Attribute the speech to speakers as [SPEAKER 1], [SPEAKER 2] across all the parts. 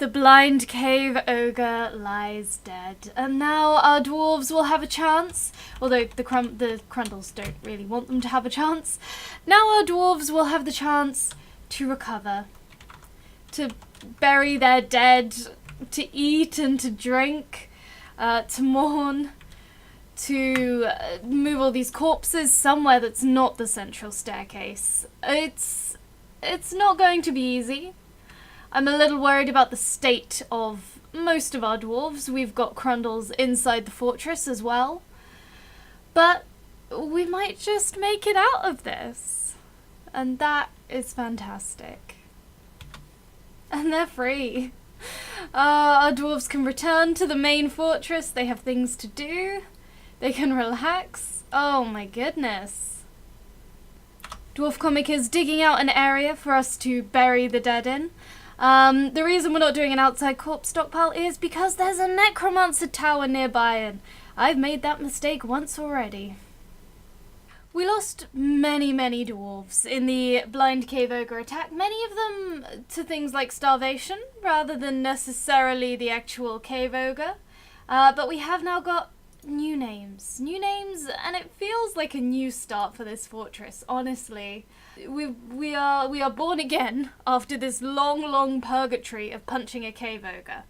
[SPEAKER 1] The blind cave ogre lies dead, and now our dwarves will have a chance, although the Crundles don't really want them to have a chance. Now our dwarves will have the chance to recover, to bury their dead, to eat and to drink, to mourn, to move all these corpses somewhere that's not the central staircase. It's not going to be easy. I'm a little worried about the state of most of our dwarves. We've got Crundles inside the fortress as well. But we might just make it out of this. And that is fantastic. And they're free. Our dwarves can return to the main fortress. They have things to do. They can relax. Oh my goodness. Dwarf Comic is digging out an area for us to bury the dead in. The reason we're not doing an outside corpse stockpile is because there's a necromancer tower nearby, and I've made that mistake once already. We lost many dwarves in the blind cave ogre attack, many of them to things like starvation rather than necessarily the actual cave ogre, but we have now got new names, and it feels like a new start for this fortress, honestly. We are born again after this long purgatory of punching a cave ogre.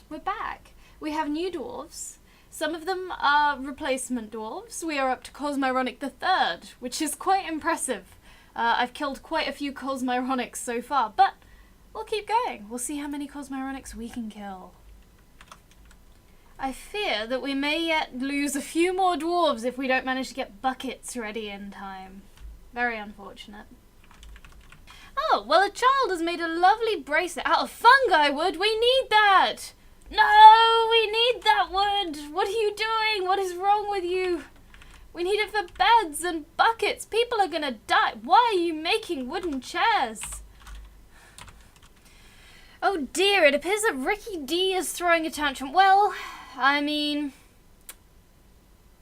[SPEAKER 1] We're back. We have new dwarves. Some of them are replacement dwarves. We are up to Cosmyronic III, which is quite impressive. I've killed quite a few Cosmyronics so far, but we'll keep going. We'll see how many Cosmyronics we can kill. I fear that we may yet lose a few more dwarves if we don't manage to get buckets ready in time. Very unfortunate. Oh, well, a child has made a lovely bracelet out of fungi wood. We need that! No, we need that wood! What are you doing? What is wrong with you? We need it for beds and buckets. People are gonna die. Why are you making wooden chairs? Oh dear, it appears that Ricky D is throwing a tantrum. Well, I mean,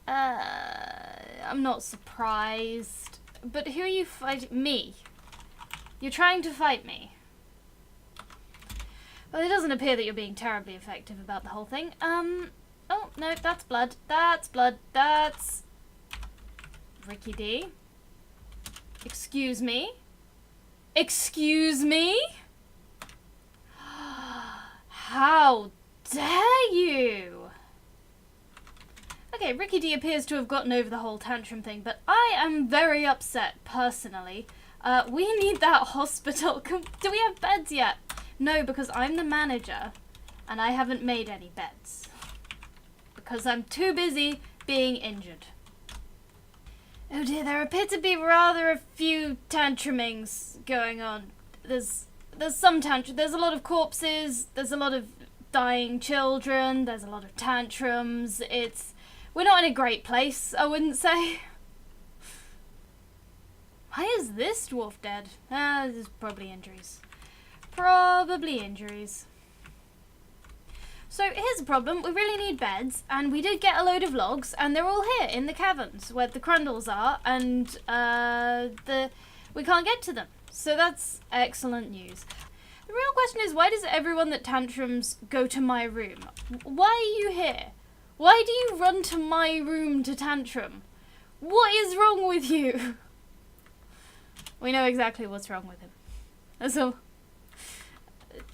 [SPEAKER 1] I'm not surprised. But who are you fighting? Me. You're trying to fight me. Well, it doesn't appear that you're being terribly effective about the whole thing. Oh, no, that's blood. That's blood. That's Ricky D. Excuse me? Excuse me? How dare you? Okay, Ricky D appears to have gotten over the whole tantrum thing, but I am very upset, personally. We need that hospital. Do we have beds yet? No, because I'm the manager, and I haven't made any beds. Because I'm too busy being injured. Oh dear, there appear to be rather a few tantrumings going on. There's some tantrum. There's a lot of corpses. There's a lot of dying children. There's a lot of tantrums. We're not in a great place, I wouldn't say. Why is this dwarf dead? There's probably injuries. Probably injuries. So here's the problem. We really need beds, and we did get a load of logs, and they're all here in the caverns where the Crundles are, and we can't get to them. So that's excellent news. The real question is, why does everyone that tantrums go to my room? Why are you here? Why do you run to my room to tantrum? What is wrong with you? We know exactly what's wrong with him. So,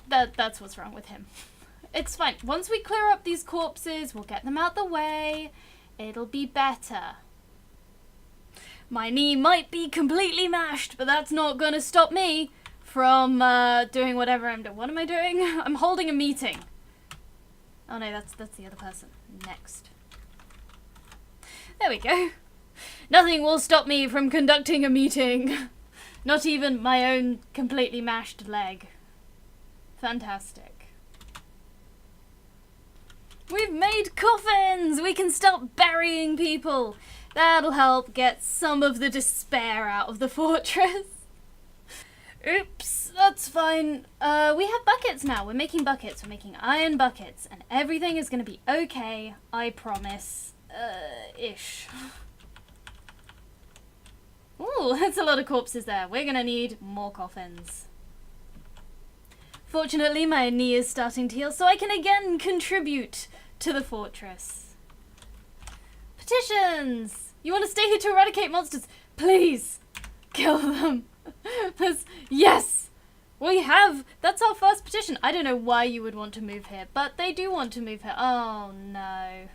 [SPEAKER 1] that's what's wrong with him. It's fine. Once we clear up these corpses, we'll get them out the way. It'll be better. My knee might be completely mashed, but that's not gonna stop me from doing whatever I'm doing. What am I doing? I'm holding a meeting. Oh no, that's the other person. Next. There we go. Nothing will stop me from conducting a meeting. Not even my own completely mashed leg. Fantastic. We've made coffins! We can start burying people! That'll help get some of the despair out of the fortress. Oops, that's fine. We have buckets now. We're making buckets. We're making iron buckets. And everything is going to be okay, I promise. Ish. Ooh, that's a lot of corpses there. We're going to need more coffins. Fortunately, my knee is starting to heal, so I can again contribute to the fortress. Petitions! You want to stay here to eradicate monsters? Please! Kill them! Yes! We have! That's our first petition. I don't know why you would want to move here, but they do want to move here. Oh, no.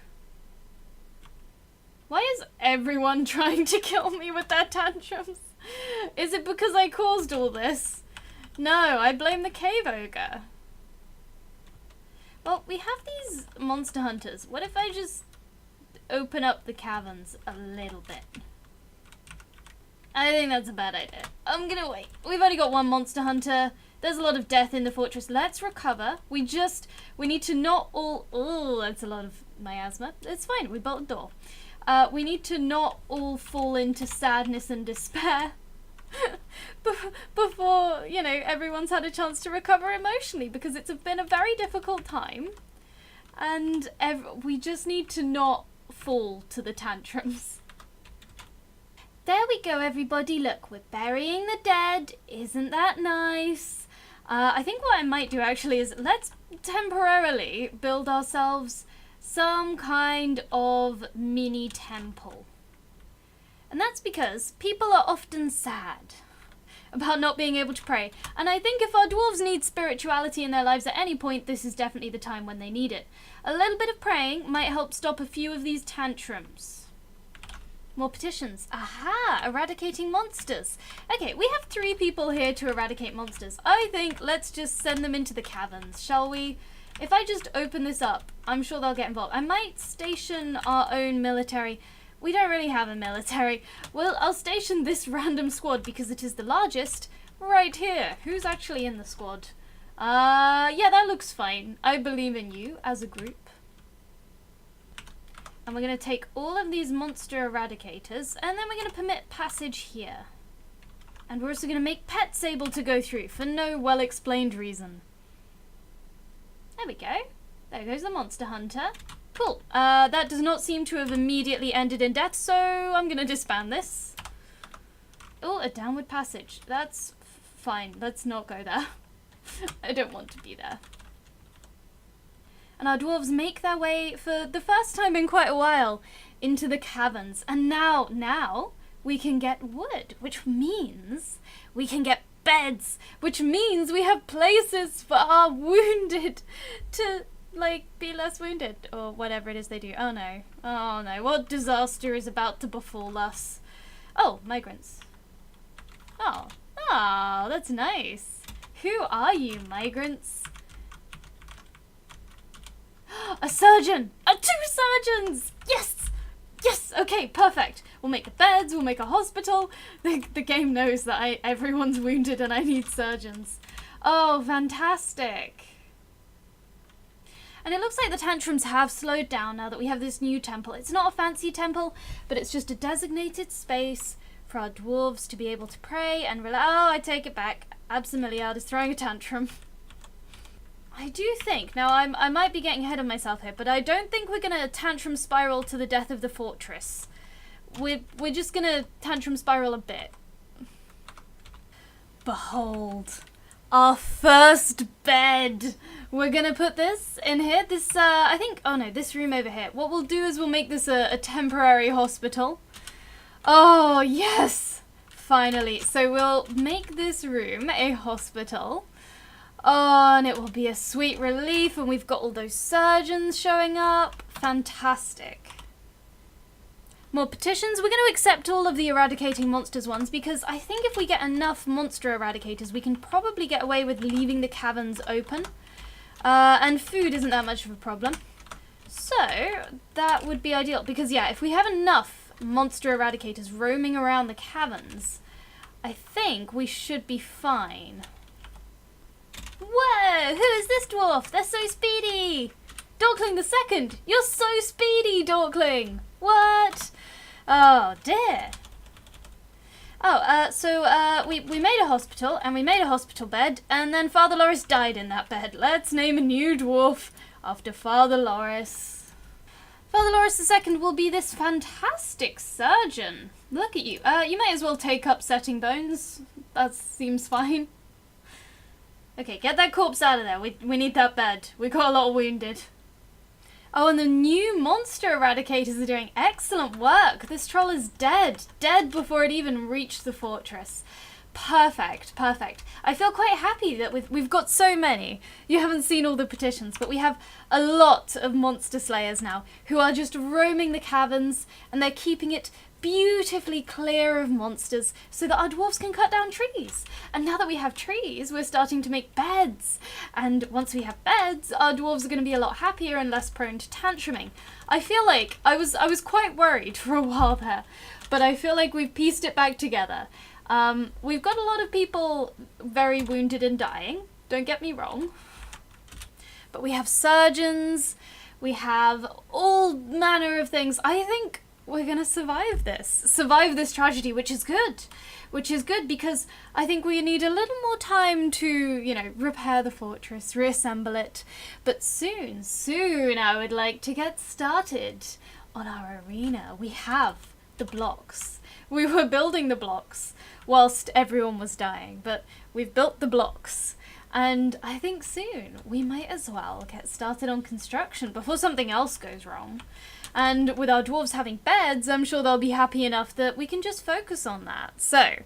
[SPEAKER 1] Why is everyone trying to kill me with their tantrums? Is it because I caused all this? No, I blame the cave ogre. Well, we have these monster hunters. What if I just open up the caverns a little bit? I think that's a bad idea. I'm gonna wait. We've only got one monster hunter. There's a lot of death in the fortress. Let's recover. We need to not all... Oh, that's a lot of miasma. It's fine. We built a door. We need to not all fall into sadness and despair before, you know, everyone's had a chance to recover emotionally, because it's been a very difficult time, and we just need to not fall to the tantrums. There we go, everybody. Look, we're burying the dead. Isn't that nice? I think what I might do actually is let's temporarily build ourselves some kind of mini temple. And that's because people are often sad about not being able to pray. And I think if our dwarves need spirituality in their lives at any point, this is definitely the time when they need it. A little bit of praying might help stop a few of these tantrums. More petitions. Aha! Eradicating monsters. Okay, we have 3 people here to eradicate monsters. I think let's just send them into the caverns, shall we? If I just open this up, I'm sure they'll get involved. I might station our own military. We don't really have a military. Well, I'll station this random squad because it is the largest right here. Who's actually in the squad? Yeah, that looks fine. I believe in you as a group. And we're going to take all of these monster eradicators, and then we're going to permit passage here. And we're also going to make pets able to go through for no well-explained reason. There we go. There goes the monster hunter. Cool. That does not seem to have immediately ended in death, so I'm going to disband this. Oh, a downward passage. That's fine. Let's not go there. I don't want to be there. And our dwarves make their way, for the first time in quite a while, into the caverns. And now we can get wood, which means we can get beds, which means we have places for our wounded to, like, be less wounded, or whatever it is they do. Oh no, what disaster is about to befall us? Oh, migrants. Oh, that's nice. Who are you, migrants? A surgeon! 2 surgeons! Yes! Yes! Okay, perfect. We'll make the beds, we'll make a hospital. The game knows that everyone's wounded and I need surgeons. Oh, fantastic. And it looks like the tantrums have slowed down now that we have this new temple. It's not a fancy temple, but it's just a designated space for our dwarves to be able to pray and relax. Oh, I take it back. Absamiliard is throwing a tantrum. I do think, now I might be getting ahead of myself here, but I don't think we're going to tantrum spiral to the death of the fortress. We're just going to tantrum spiral a bit. Behold, our first bed. We're going to put this in here. This, I think, oh no, this room over here. What we'll do is we'll make this a temporary hospital. Oh, yes! Finally. So we'll make this room a hospital. Oh, and it will be a sweet relief, and we've got all those surgeons showing up. Fantastic. More petitions. We're going to accept all of the eradicating monsters ones, because I think if we get enough monster eradicators, we can probably get away with leaving the caverns open. And food isn't that much of a problem. So, that would be ideal, because yeah, if we have enough monster eradicators roaming around the caverns, I think we should be fine. Whoa! Who is this dwarf? They're so speedy! Dorkling the second! You're so speedy, Dorkling! What? Oh, dear. Oh, so we made a hospital, and we made a hospital bed, and then Father Loris died in that bed. Let's name a new dwarf after Father Loris. Father Loris II will be this fantastic surgeon. Look at you. You may as well take up setting bones. That seems fine. Okay, get that corpse out of there. We need that bed. We got a lot of wounded. Oh, and the new monster eradicators are doing excellent work. This troll is dead. Dead before it even reached the fortress. Perfect, perfect. I feel quite happy that we've got so many. You haven't seen all the petitions, but we have a lot of monster slayers now who are just roaming the caverns, and they're keeping it beautifully clear of monsters so that our dwarves can cut down trees. And now that we have trees, we're starting to make beds. And once we have beds, our dwarves are going to be a lot happier and less prone to tantruming. I feel like I was quite worried for a while there, but I feel like we've pieced it back together. We've got a lot of people very wounded and dying, don't get me wrong. But we have surgeons, we have all manner of things. I think we're gonna survive this tragedy, which is good because I think we need a little more time to, you know, repair the fortress, reassemble it. But soon I would like to get started on our arena. We have the blocks. We were building the blocks whilst everyone was dying, but we've built the blocks. And I think soon we might as well get started on construction before something else goes wrong. And with our dwarves having beds, I'm sure they'll be happy enough that we can just focus on that. So,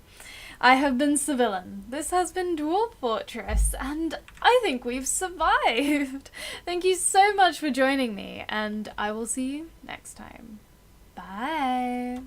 [SPEAKER 1] I have been Civilian. This has been Dwarf Fortress, and I think we've survived. Thank you so much for joining me, and I will see you next time. Bye.